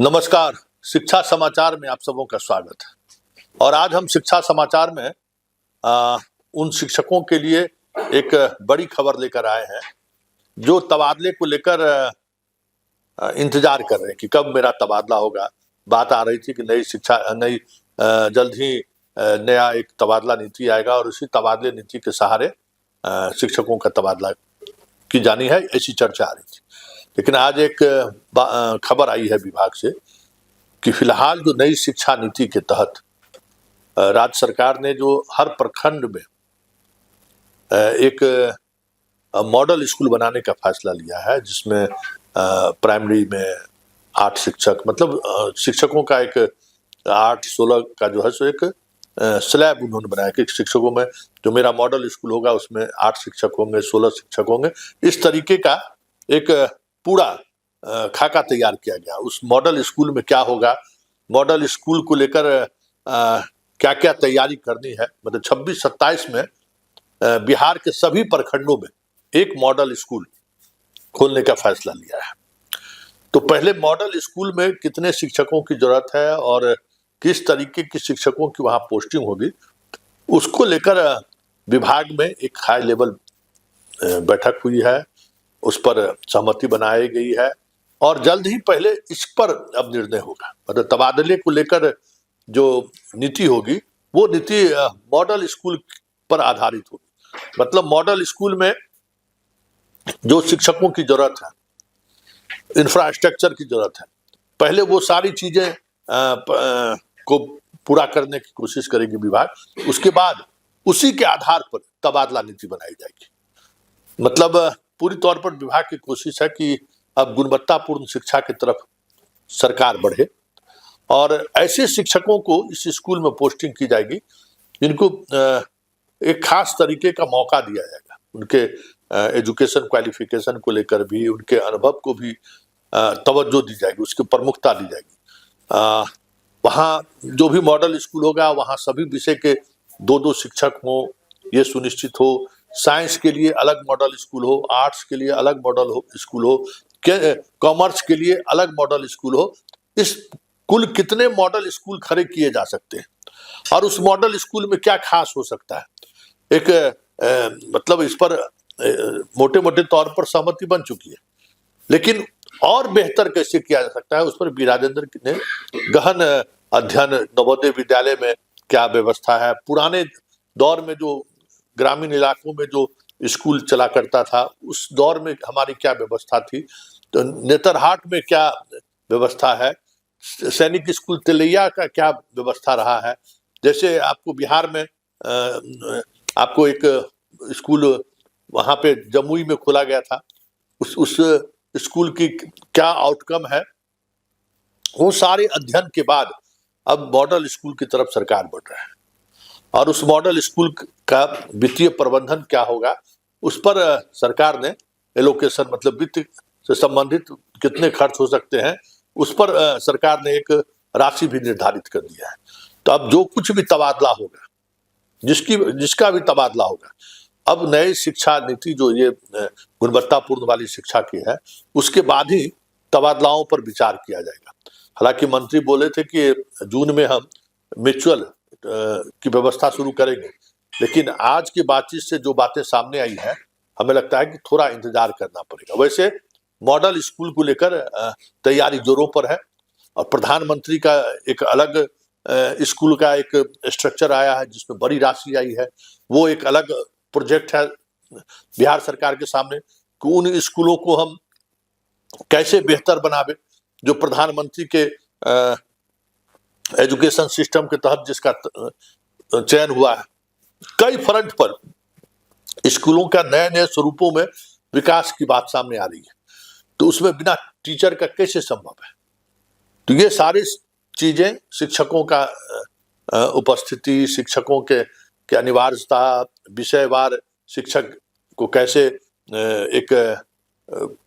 नमस्कार। शिक्षा समाचार में आप सबों का स्वागत है। और आज हम शिक्षा समाचार में उन शिक्षकों के लिए एक बड़ी खबर लेकर आए हैं जो तबादले को लेकर इंतजार कर रहे हैं कि कब मेरा तबादला होगा। बात आ रही थी कि जल्द ही नया एक तबादला नीति आएगा और उसी तबादले नीति के सहारे शिक्षकों का तबादला की जानी है, ऐसी चर्चा आ रही थी। लेकिन आज एक खबर आई है विभाग से कि फिलहाल जो नई शिक्षा नीति के तहत राज्य सरकार ने जो हर प्रखंड में एक मॉडल स्कूल बनाने का फैसला लिया है, जिसमें प्राइमरी में 8 शिक्षक, मतलब शिक्षकों का एक 8-16 का जो है सो एक स्लैब उन्होंने बनाया कि शिक्षकों में जो मेरा मॉडल स्कूल होगा उसमें 8 शिक्षक होंगे, 16 शिक्षक होंगे। इस तरीके का एक पूरा खाका तैयार किया गया। उस मॉडल स्कूल में क्या होगा, मॉडल स्कूल को लेकर क्या क्या तैयारी करनी है, मतलब 26-27 में बिहार के सभी प्रखंडों में एक मॉडल स्कूल खोलने का फैसला लिया है। तो पहले मॉडल स्कूल में कितने शिक्षकों की जरूरत है और किस तरीके की शिक्षकों की वहां पोस्टिंग होगी, उसको लेकर विभाग में एक हाई लेवल बैठक हुई है, उस पर सहमति बनाई गई है और जल्द ही पहले इस पर अब निर्णय होगा। मतलब तबादले को लेकर जो नीति होगी वो नीति मॉडल स्कूल पर आधारित होगी। मतलब मॉडल स्कूल में जो शिक्षकों की जरूरत है, इंफ्रास्ट्रक्चर की जरूरत है, पहले वो सारी चीजें को पूरा करने की कोशिश करेगी विभाग। उसके बाद उसी के आधार पर तबादला नीति बनाई जाएगी। मतलब पूरी तौर पर विभाग की कोशिश है कि अब गुणवत्तापूर्ण शिक्षा की तरफ सरकार बढ़े और ऐसे शिक्षकों को इस स्कूल में पोस्टिंग की जाएगी जिनको एक खास तरीके का मौका दिया जाएगा। उनके एजुकेशन क्वालिफिकेशन को लेकर भी, उनके अनुभव को भी तवज्जो दी जाएगी, उसकी प्रमुखता दी जाएगी। वहाँ जो भी मॉडल स्कूल होगा वहाँ सभी विषय के 2-2 शिक्षक हों, ये सुनिश्चित हो। साइंस के लिए अलग मॉडल स्कूल हो, आर्ट्स के लिए अलग मॉडल स्कूल हो, कॉमर्स के लिए अलग मॉडल स्कूल हो। इस कुल कितने मॉडल स्कूल खड़े किए जा सकते हैं और उस मॉडल स्कूल में क्या खास हो सकता है, एक मतलब इस पर मोटे मोटे तौर पर सहमति बन चुकी है। लेकिन और बेहतर कैसे किया जा सकता है, उस पर बी राजेंद्र ने गहन अध्ययन, नवोदय विद्यालय में क्या व्यवस्था है, पुराने दौर में जो ग्रामीण इलाकों में जो स्कूल चला करता था उस दौर में हमारी क्या व्यवस्था थी, तो नेतरहाट में क्या व्यवस्था है, सैनिक स्कूल तिलैया का क्या व्यवस्था रहा है। जैसे आपको बिहार में आपको एक स्कूल वहाँ पे जमुई में खोला गया था, उस स्कूल की क्या आउटकम है, वो सारे अध्ययन के बाद अब मॉडल स्कूल की तरफ सरकार बढ़ रहा है और उस मॉडल स्कूल का वित्तीय प्रबंधन क्या होगा, उस पर सरकार ने एलोकेशन, मतलब वित्त से संबंधित कितने खर्च हो सकते हैं, उस पर सरकार ने एक राशि भी निर्धारित कर दिया है। तो अब जो कुछ भी तबादला होगा, जिसका भी तबादला होगा, अब नई शिक्षा नीति जो ये गुणवत्तापूर्ण वाली शिक्षा की है, उसके बाद ही तबादलाओं पर विचार किया जाएगा। हालांकि मंत्री बोले थे कि जून में हम म्यूचुअल की व्यवस्था शुरू करेंगे, लेकिन आज की बातचीत से जो बातें सामने आई है, हमें लगता है कि थोड़ा इंतजार करना पड़ेगा। वैसे मॉडल स्कूल को लेकर तैयारी जोरों पर है और प्रधानमंत्री का एक अलग स्कूल का एक स्ट्रक्चर आया है जिसमें बड़ी राशि आई है। वो एक अलग प्रोजेक्ट है बिहार सरकार के सामने कि उन स्कूलों को हम कैसे बेहतर बनावे, जो प्रधानमंत्री के एजुकेशन सिस्टम के तहत जिसका चयन हुआ है। कई फ्रंट पर स्कूलों का नए नए स्वरूपों में विकास की बात सामने आ रही है, तो उसमें बिना टीचर का कैसे संभव है। तो ये सारी चीजें, शिक्षकों का उपस्थिति, शिक्षकों के अनिवार्यता, विषयवार शिक्षक को कैसे एक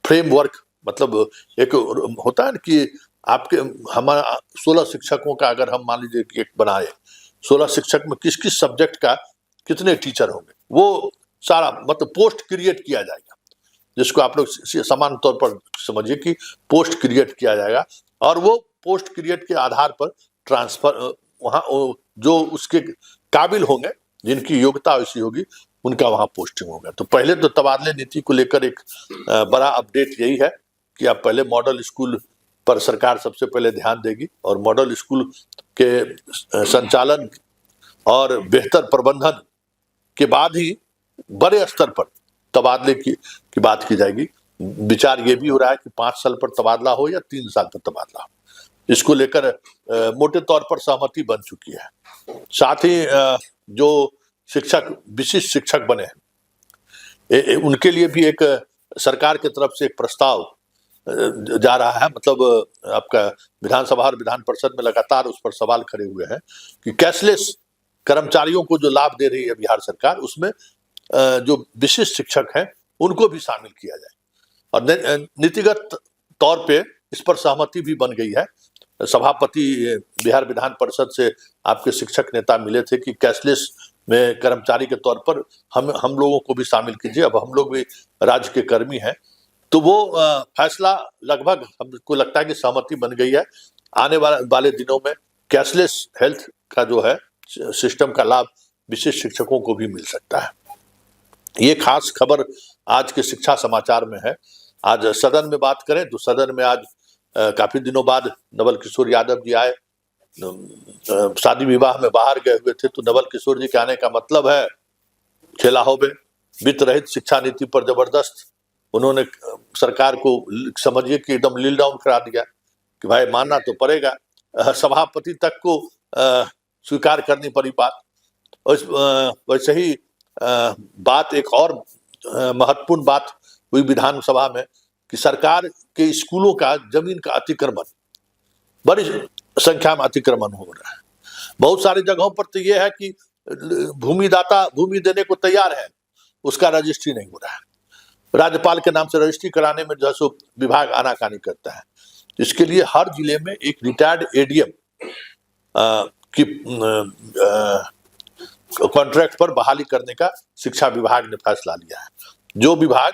फ्रेमवर्क, मतलब एक होता है ना कि आपके हमारा 16 शिक्षकों का अगर हम मान लीजिए कि एक बनाए, 16 शिक्षक में किस किस सब्जेक्ट का कितने टीचर होंगे, वो सारा मतलब पोस्ट क्रिएट किया जाएगा, जिसको आप लोग समान तौर पर समझिए कि पोस्ट क्रिएट किया जाएगा और वो पोस्ट क्रिएट के आधार पर ट्रांसफर वहाँ जो उसके काबिल होंगे, जिनकी योग्यता वैसी होगी, उनका वहाँ पोस्टिंग होगा। तो पहले तो तबादले नीति को लेकर एक बड़ा अपडेट यही है कि अब पहले मॉडल स्कूल पर सरकार सबसे पहले ध्यान देगी और मॉडल स्कूल के संचालन और बेहतर प्रबंधन के बाद ही बड़े स्तर पर तबादले की बात की जाएगी। विचार ये भी हो रहा है कि 5 साल पर तबादला हो या 3 साल पर तबादला हो, इसको लेकर मोटे तौर पर सहमति बन चुकी है। साथ ही जो शिक्षक विशिष्ट शिक्षक बने हैं उनके लिए भी एक सरकार की तरफ से एक प्रस्ताव जा रहा है। मतलब आपका विधानसभा और विधान परिषद में लगातार उस पर सवाल खड़े हुए हैं कि कैशलेस कर्मचारियों को जो लाभ दे रही है बिहार सरकार, उसमें जो विशिष्ट शिक्षक हैं उनको भी शामिल किया जाए। और नीतिगत तौर पे इस पर सहमति भी बन गई है। सभापति बिहार विधान परिषद से आपके शिक्षक नेता मिले थे कि कैशलेस में कर्मचारी के तौर पर हम लोगों को भी शामिल कीजिए, अब हम लोग भी राज्य के कर्मी हैं। तो वो फैसला लगभग हमको लगता है कि सहमति बन गई है। आने वाले दिनों में कैशलेस हेल्थ का जो है सिस्टम का लाभ विशिष्ट शिक्षकों को भी मिल सकता है। ये खास खबर आज के शिक्षा समाचार में है। आज सदन में बात करें तो सदन में आज काफी दिनों बाद नवल किशोर यादव जी आए। शादी विवाह में बाहर गए हुए थे, तो नवल किशोर जी के आने का मतलब है खेला होबे। वित्त रहित शिक्षा नीति पर जबरदस्त उन्होंने सरकार को समझिए कि एकदम लील डाउन करा दिया कि भाई मानना तो पड़ेगा। सभापति तक को स्वीकार करनी पड़ी बात। वैसे ही बात एक और महत्वपूर्ण बात हुई विधानसभा में कि सरकार के स्कूलों का जमीन का अतिक्रमण, बड़ी संख्या में अतिक्रमण हो रहा है। बहुत सारी जगहों पर तो ये है कि भूमिदाता भूमि देने को तैयार है, उसका रजिस्ट्री नहीं हो रहा है। राज्यपाल के नाम से रजिस्ट्री कराने में जो है सो विभाग आनाकानी करता है। इसके लिए हर जिले में एक रिटायर्ड एडीएम की कॉन्ट्रैक्ट पर बहाली करने का शिक्षा विभाग ने फैसला लिया है। जो विभाग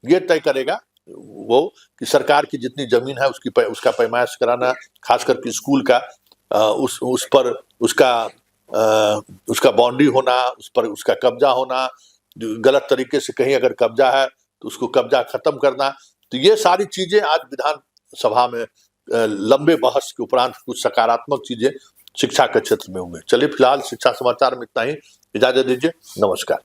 ये तय करेगा वो कि सरकार की जितनी जमीन है उसका पैमाइश कराना, खास करके स्कूल का उस पर उसका बाउंड्री होना, उस पर उसका कब्जा होना, गलत तरीके से कहीं अगर कब्जा है तो उसको कब्जा खत्म करना। तो ये सारी चीजें आज विधानसभा में लंबे बहस के उपरांत कुछ सकारात्मक चीजें शिक्षा के क्षेत्र में हुए। चलिए फिलहाल शिक्षा समाचार में इतना ही, इजाजत दीजिए, नमस्कार।